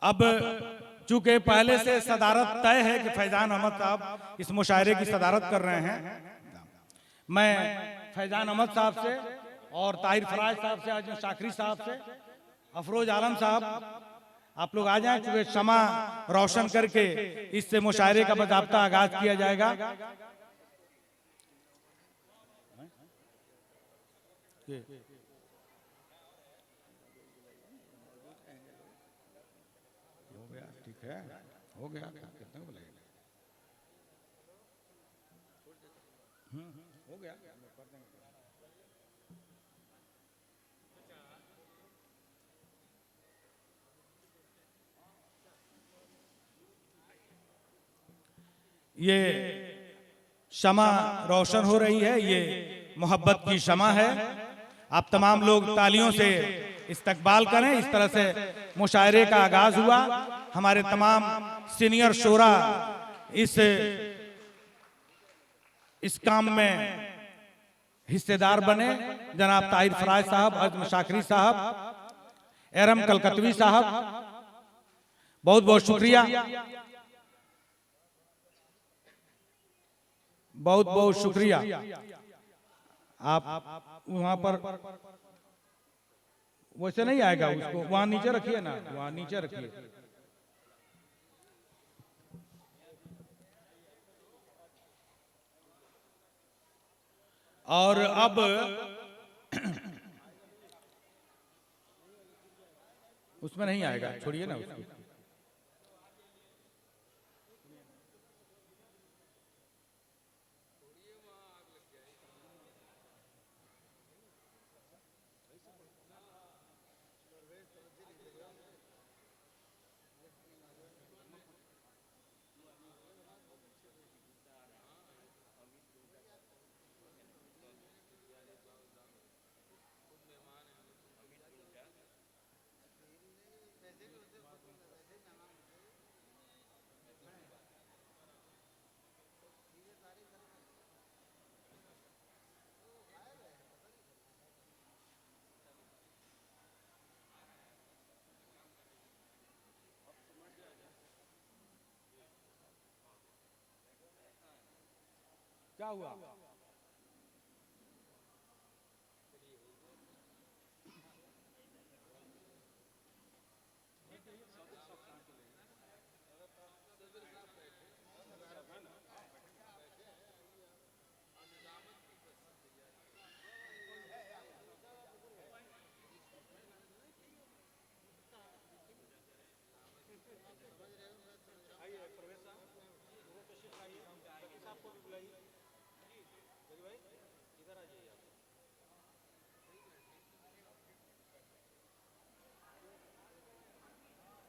अब चूंकि पहले से सदारत तय है कि फैजान अहमद साहब इस मुशायरे की सदारत कर रहे हैं, मैं फैजान अहमद साहब से और ताहिर फराज साहब से, आज शाकरी साहब से, अफरोज आलम साहब, आप लोग आ जाएं, चूंकि शमा रोशन करके इससे मुशायरे का बाकायदा आगाज किया जाएगा। हो गया, ठीक है, हो गया, कितना बोलेगा? हो गया। ये शमा रोशन हो रही है, ये मोहब्बत की शमा है। आप तमाम लोग तालियों से इस्तकबाल करें। इस तरह से मुशायरे का आगाज हुआ। हमारे तमाम सीनियर शोरा इस काम में हिस्सेदार बने। जनाब ताहिर फराज साहब, अजम शाकरी साहब, एरम कलकतवी साहब, बहुत बहुत शुक्रिया, बहुत बहुत शुक्रिया। आप वहां पर वैसे नहीं आएगा, उसको वहां नीचे रखिए ना, वहां नीचे रखिए। और अब उसमें नहीं आएगा, छोड़िए ना उसको। क्या हुआ? आइए प्रवेश साहब, तशरीफ लाइए, साहब को भी बुलाइए।